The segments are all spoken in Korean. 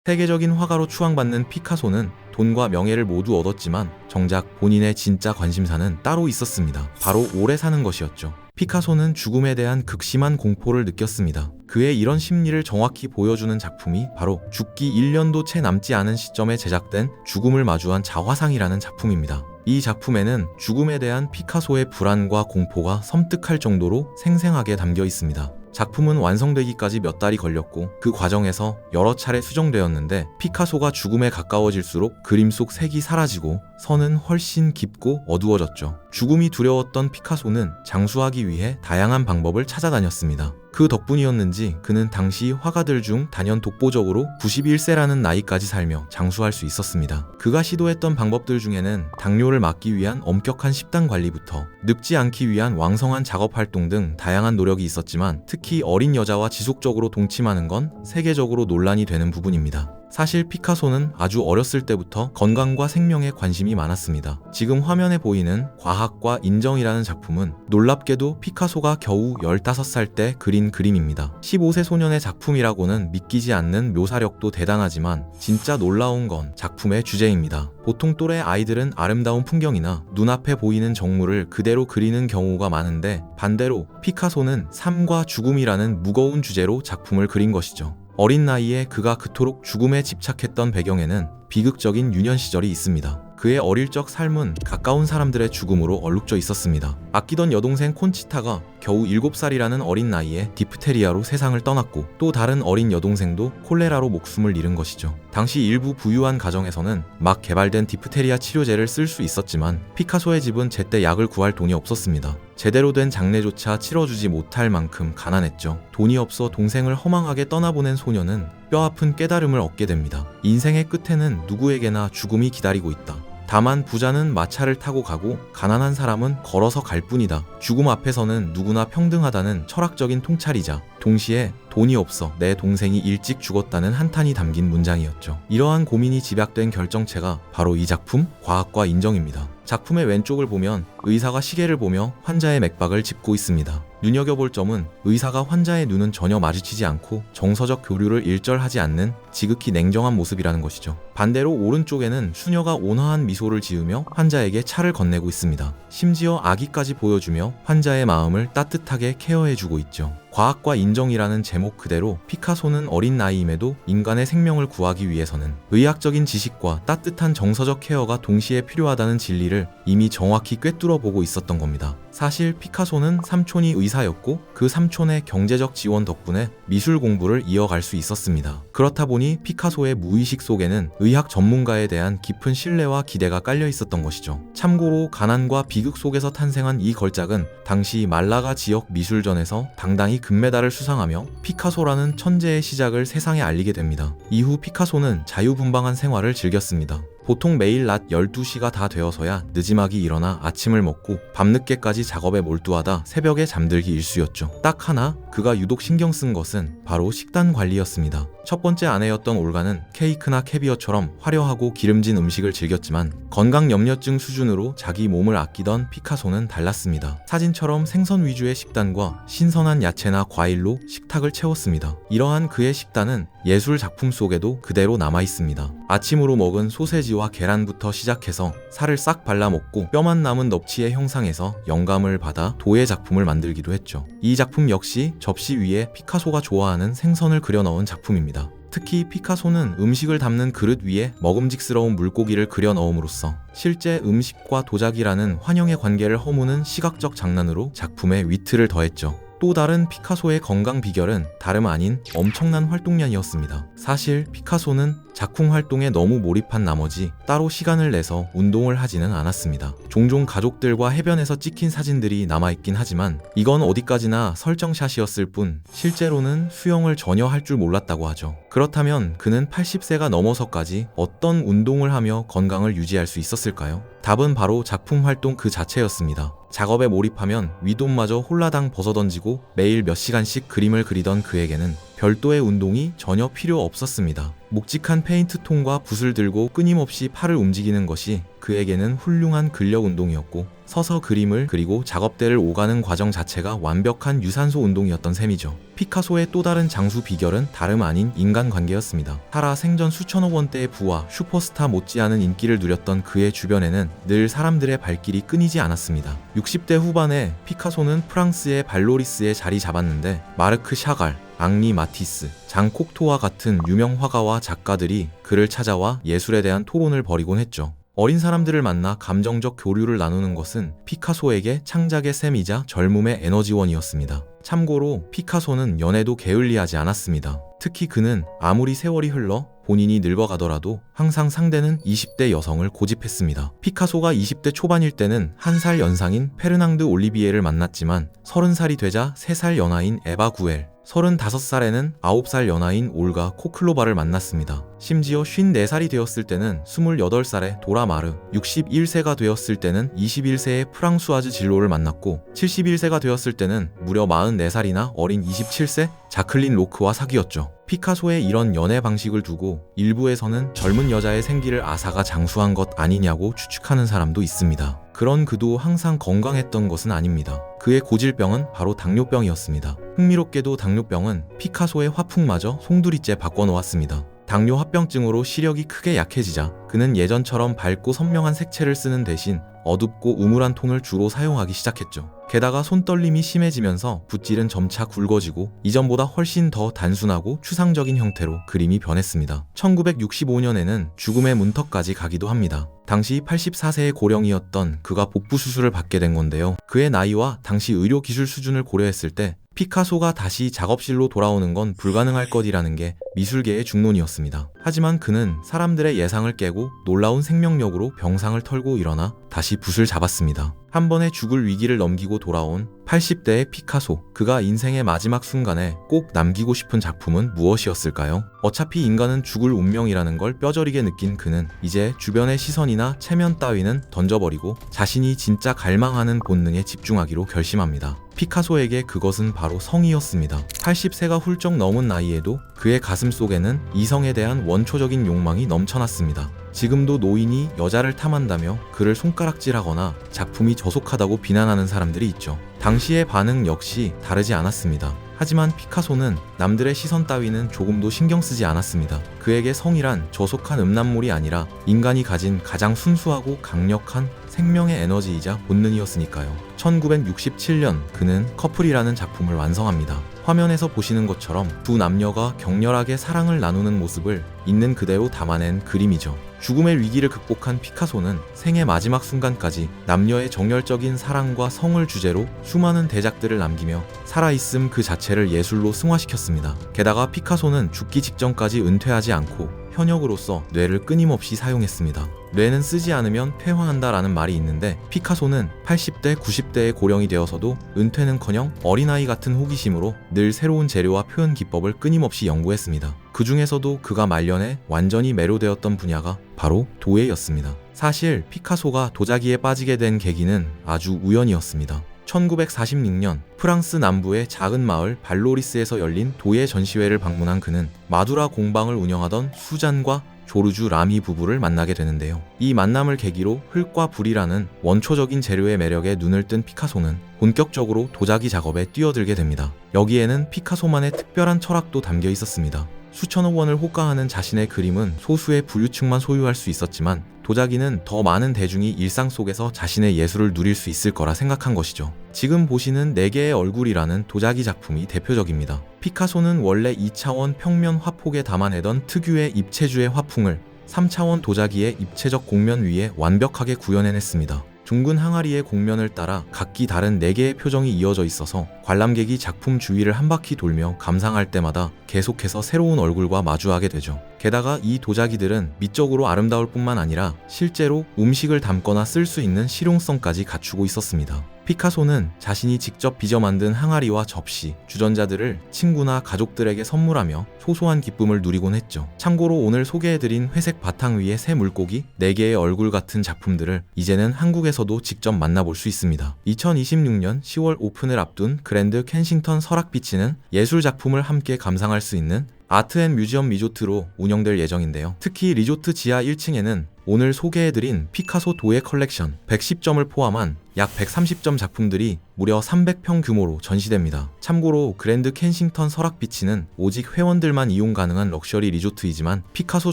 세계적인 화가로 추앙받는 피카소는 돈과 명예를 모두 얻었지만 정작 본인의 진짜 관심사는 따로 있었습니다. 바로 오래 사는 것이었죠. 피카소는 죽음에 대한 극심한 공포를 느꼈습니다. 그의 이런 심리를 정확히 보여주는 작품이 바로 죽기 1년도 채 남지 않은 시점에 제작된 죽음을 마주한 자화상이라는 작품입니다. 이 작품에는 죽음에 대한 피카소의 불안과 공포가 섬뜩할 정도로 생생하게 담겨 있습니다. 작품은 완성되기까지 몇 달이 걸렸고 그 과정에서 여러 차례 수정되었는데 피카소가 죽음에 가까워질수록 그림 속 색이 사라지고 선은 훨씬 깊고 어두워졌죠. 죽음이 두려웠던 피카소는 장수하기 위해 다양한 방법을 찾아다녔습니다. 그 덕분이었는지 그는 당시 화가들 중 단연 독보적으로 91세라는 나이까지 살며 장수할 수 있었습니다. 그가 시도했던 방법들 중에는 당뇨를 막기 위한 엄격한 식단 관리부터 늙지 않기 위한 왕성한 작업 활동 등 다양한 노력이 있었지만 특히 어린 여자와 지속적으로 동침하는 건 세계적으로 논란이 되는 부분입니다. 사실 피카소는 아주 어렸을 때부터 건강과 생명에 관심이 많았습니다. 지금 화면에 보이는 과학과 인정이라는 작품은 놀랍게도 피카소가 겨우 15살 때 그린 그림입니다. 15세 소년의 작품이라고는 믿기지 않는 묘사력도 대단하지만 진짜 놀라운 건 작품의 주제입니다. 보통 또래 아이들은 아름다운 풍경이나 눈앞에 보이는 정물을 그대로 그리는 경우가 많은데 반대로 피카소는 삶과 죽음이라는 무거운 주제로 작품을 그린 것이죠. 어린 나이에 그가 그토록 죽음에 집착했던 배경에는 비극적인 유년 시절이 있습니다. 그의 어릴 적 삶은 가까운 사람들의 죽음으로 얼룩져 있었습니다. 아끼던 여동생 콘치타가 겨우 7살이라는 어린 나이에 디프테리아로 세상을 떠났고 또 다른 어린 여동생도 콜레라로 목숨을 잃은 것이죠. 당시 일부 부유한 가정에서는 막 개발된 디프테리아 치료제를 쓸 수 있었지만 피카소의 집은 제때 약을 구할 돈이 없었습니다. 제대로 된 장례조차 치러주지 못할 만큼 가난했죠. 돈이 없어 동생을 허망하게 떠나보낸 소녀는 뼈아픈 깨달음을 얻게 됩니다. 인생의 끝에는 누구에게나 죽음이 기다리고 있다. 다만 부자는 마차를 타고 가고 가난한 사람은 걸어서 갈 뿐이다. 죽음 앞에서는 누구나 평등하다는 철학적인 통찰이자 동시에 돈이 없어 내 동생이 일찍 죽었다는 한탄이 담긴 문장이었죠. 이러한 고민이 집약된 결정체가 바로 이 작품 과학과 인정입니다. 작품의 왼쪽을 보면 의사가 시계를 보며 환자의 맥박을 짚고 있습니다. 눈여겨볼 점은 의사가 환자의 눈은 전혀 마주치지 않고 정서적 교류를 일절하지 않는 지극히 냉정한 모습이라는 것이죠. 반대로 오른쪽에는 수녀가 온화한 미소를 지으며 환자에게 차를 건네고 있습니다. 심지어 아기까지 보여주며 환자의 마음을 따뜻하게 케어해주고 있죠. 과학과 인정이라는 제목 그대로 피카소는 어린 나이임에도 인간의 생명을 구하기 위해서는 의학적인 지식과 따뜻한 정서적 케어가 동시에 필요하다는 진리를 이미 정확히 꿰뚫어 보고 있었던 겁니다. 사실 피카소는 삼촌이 의사였고 그 삼촌의 경제적 지원 덕분에 미술 공부를 이어갈 수 있었습니다. 그렇다 보니 피카소의 무의식 속에는 의학 전문가에 대한 깊은 신뢰와 기대가 깔려 있었던 것이죠. 참고로 가난과 비극 속에서 탄생한 이 걸작은 당시 말라가 지역 미술전에서 당당히 금메달을 수상하며 피카소라는 천재의 시작을 세상에 알리게 됩니다. 이후 피카소는 자유분방한 생활을 즐겼습니다. 보통 매일 낮 12시가 다 되어서야 느지막이 일어나 아침을 먹고 밤늦게까지 작업에 몰두하다 새벽에 잠들기 일쑤였죠. 딱 하나 그가 유독 신경 쓴 것은 바로 식단 관리였습니다. 첫 번째 아내였던 올가는 케이크나 캐비어처럼 화려하고 기름진 음식을 즐겼지만 건강 염려증 수준으로 자기 몸을 아끼던 피카소는 달랐습니다. 사진처럼 생선 위주의 식단과 신선한 야채나 과일로 식탁을 채웠습니다. 이러한 그의 식단은 예술 작품 속에도 그대로 남아있습니다. 아침으로 먹은 소세지와 계란부터 시작해서 살을 싹 발라먹고 뼈만 남은 넙치의 형상에서 영감을 받아 도예 작품을 만들기도 했죠. 이 작품 역시 접시 위에 피카소가 좋아하는 생선을 그려 넣은 작품입니다. 특히 피카소는 음식을 담는 그릇 위에 먹음직스러운 물고기를 그려 넣음으로써 실제 음식과 도자기라는 환영의 관계를 허무는 시각적 장난으로 작품에 위트를 더했죠. 또 다른 피카소의 건강 비결은 다름 아닌 엄청난 활동량이었습니다. 사실 피카소는 작품 활동에 너무 몰입한 나머지 따로 시간을 내서 운동을 하지는 않았습니다. 종종 가족들과 해변에서 찍힌 사진들이 남아있긴 하지만 이건 어디까지나 설정샷이었을 뿐 실제로는 수영을 전혀 할 줄 몰랐다고 하죠. 그렇다면 그는 80세가 넘어서까지 어떤 운동을 하며 건강을 유지할 수 있었을까요? 답은 바로 작품 활동 그 자체였습니다. 작업에 몰입하면 윗돈마저 홀라당 벗어던지고 매일 몇 시간씩 그림을 그리던 그에게는 별도의 운동이 전혀 필요 없었습니다. 묵직한 페인트통과 붓을 들고 끊임없이 팔을 움직이는 것이 그에게는 훌륭한 근력 운동이었고 서서 그림을 그리고 작업대를 오가는 과정 자체가 완벽한 유산소 운동이었던 셈이죠. 피카소의 또 다른 장수 비결은 다름 아닌 인간관계였습니다. 살아 생전 수천억 원대의 부와 슈퍼스타 못지않은 인기를 누렸던 그의 주변에는 늘 사람들의 발길이 끊이지 않았습니다. 60대 후반에 피카소는 프랑스의 발로리스에 자리 잡았는데 마르크 샤갈, 앙리 마티스, 장 콕토와 같은 유명 화가와 작가들이 그를 찾아와 예술에 대한 토론을 벌이곤 했죠. 어린 사람들을 만나 감정적 교류를 나누는 것은 피카소에게 창작의 셈이자 젊음의 에너지원이었습니다. 참고로 피카소는 연애도 게을리하지 않았습니다. 특히 그는 아무리 세월이 흘러 본인이 늙어가더라도 항상 상대는 20대 여성을 고집했습니다. 피카소가 20대 초반일 때는 1살 연상인 페르낭드 올리비에를 만났지만 30살이 되자 3살 연하인 에바 구엘, 35살에는 9살 연하인 올가 코클로바를 만났습니다. 심지어 54살이 되었을 때는 28살의 도라 마르, 61세가 되었을 때는 21세의 프랑수아즈 진로를 만났고 71세가 되었을 때는 무려 44살이나 어린 27세 자클린 로크와 사귀었죠. 피카소의 이런 연애 방식을 두고 일부에서는 젊은 여자의 생기를 앗아가 장수한 것 아니냐고 추측하는 사람도 있습니다. 그런 그도 항상 건강했던 것은 아닙니다. 그의 고질병은 바로 당뇨병이었습니다. 흥미롭게도 당뇨병은 피카소의 화풍마저 송두리째 바꿔놓았습니다. 당뇨 합병증으로 시력이 크게 약해지자 그는 예전처럼 밝고 선명한 색채를 쓰는 대신 어둡고 우물한 톤을 주로 사용하기 시작했죠. 게다가 손떨림이 심해지면서 붓질은 점차 굵어지고 이전보다 훨씬 더 단순하고 추상적인 형태로 그림이 변했습니다. 1965년에는 죽음의 문턱까지 가기도 합니다. 당시 84세의 고령이었던 그가 복부 수술을 받게 된 건데요. 그의 나이와 당시 의료 기술 수준을 고려했을 때 피카소가 다시 작업실로 돌아오는 건 불가능할 것이라는 게 미술계의 중론이었습니다. 하지만 그는 사람들의 예상을 깨고 놀라운 생명력으로 병상을 털고 일어나 다시 붓을 잡았습니다. 한 번에 죽을 위기를 넘기고 돌아온 80대의 피카소. 그가 인생의 마지막 순간에 꼭 남기고 싶은 작품은 무엇이었을까요? 어차피 인간은 죽을 운명이라는 걸 뼈저리게 느낀 그는 이제 주변의 시선이나 체면 따위는 던져버리고 자신이 진짜 갈망하는 본능에 집중하기로 결심합니다. 피카소에게 그것은 바로 성이었습니다. 80세가 훌쩍 넘은 나이에도 그의 가슴 속에는 이성에 대한 원초적인 욕망이 넘쳐났습니다. 지금도 노인이 여자를 탐한다며 그를 손가락질하거나 작품이 저속하다고 비난하는 사람들이 있죠. 당시의 반응 역시 다르지 않았습니다. 하지만 피카소는 남들의 시선 따위는 조금도 신경 쓰지 않았습니다. 그에게 성이란 저속한 음란물이 아니라 인간이 가진 가장 순수하고 강력한 생명의 에너지이자 본능이었으니까요. 1967년 그는 커플이라는 작품을 완성합니다. 화면에서 보시는 것처럼 두 남녀가 격렬하게 사랑을 나누는 모습을 있는 그대로 담아낸 그림이죠. 죽음의 위기를 극복한 피카소는 생의 마지막 순간까지 남녀의 정열적인 사랑과 성을 주제로 수많은 대작들을 남기며 살아있음 그 자체를 예술로 승화시켰습니다. 게다가 피카소는 죽기 직전까지 은퇴하지 않고 현역으로서 뇌를 끊임없이 사용했습니다. 뇌는 쓰지 않으면 폐화한다라는 말이 있는데 피카소는 80대, 90대의 고령이 되어서도 은퇴는커녕 어린아이 같은 호기심으로 늘 새로운 재료와 표현 기법을 끊임없이 연구했습니다. 그 중에서도 그가 말년에 완전히 매료되었던 분야가 바로 도예였습니다. 사실 피카소가 도자기에 빠지게 된 계기는 아주 우연이었습니다. 1946년 프랑스 남부의 작은 마을 발로리스에서 열린 도예 전시회를 방문한 그는 마두라 공방을 운영하던 수잔과 조르주 라미 부부를 만나게 되는데요. 이 만남을 계기로 흙과 불이라는 원초적인 재료의 매력에 눈을 뜬 피카소는 본격적으로 도자기 작업에 뛰어들게 됩니다. 여기에는 피카소만의 특별한 철학도 담겨 있었습니다. 수천억 원을 호가하는 자신의 그림은 소수의 부유층만 소유할 수 있었지만 도자기는 더 많은 대중이 일상 속에서 자신의 예술을 누릴 수 있을 거라 생각한 것이죠. 지금 보시는 4개의 얼굴이라는 도자기 작품이 대표적입니다. 피카소는 원래 2차원 평면 화폭에 담아내던 특유의 입체주의 화풍을 3차원 도자기의 입체적 곡면 위에 완벽하게 구현해냈습니다. 둥근 항아리의 곡면을 따라 각기 다른 4개의 표정이 이어져 있어서 관람객이 작품 주위를 한 바퀴 돌며 감상할 때마다 계속해서 새로운 얼굴과 마주하게 되죠. 게다가 이 도자기들은 미적으로 아름다울 뿐만 아니라 실제로 음식을 담거나 쓸 수 있는 실용성까지 갖추고 있었습니다. 피카소는 자신이 직접 빚어 만든 항아리와 접시, 주전자들을 친구나 가족들에게 선물하며 소소한 기쁨을 누리곤 했죠. 참고로 오늘 소개해드린 회색 바탕 위의 새 물고기 4개의 얼굴 같은 작품들을 이제는 한국에서도 직접 만나볼 수 있습니다. 2026년 10월 오픈을 앞둔 그랜드 켄싱턴 설악비치는 예술 작품을 함께 감상할 수 있는 아트 앤 뮤지엄 리조트로 운영될 예정인데요. 특히 리조트 지하 1층에는 오늘 소개해드린 피카소 도예 컬렉션 110점을 포함한 약 130점 작품들이 무려 300평 규모로 전시됩니다. 참고로 그랜드 켄싱턴 설악비치는 오직 회원들만 이용 가능한 럭셔리 리조트이지만 피카소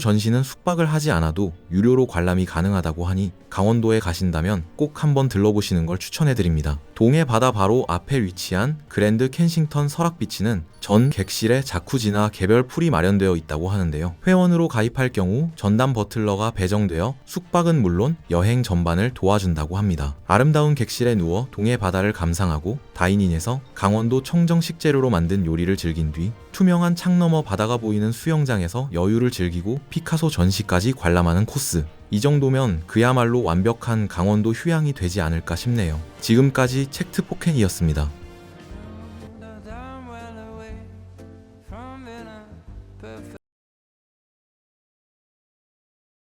전시는 숙박을 하지 않아도 유료로 관람이 가능하다고 하니 강원도에 가신다면 꼭 한번 들러보시는 걸 추천해드립니다. 동해 바다 바로 앞에 위치한 그랜드 켄싱턴 설악비치는 전 객실에 자쿠지나 개별 풀이 마련되어 있다고 하는데요. 회원으로 가입할 경우 전담 버틀러가 배정되어 숙박은 물론 여행 전반을 도와준다고 합니다. 아름다운 객실에 누워 동해 바다를 감상하고 다이닝에서 강원도 청정 식재료로 만든 요리를 즐긴 뒤 투명한 창 너머 바다가 보이는 수영장에서 여유를 즐기고 피카소 전시까지 관람하는 코스. 이 정도면 그야말로 완벽한 강원도 휴양이 되지 않을까 싶네요. 지금까지 책트포켄이었습니다.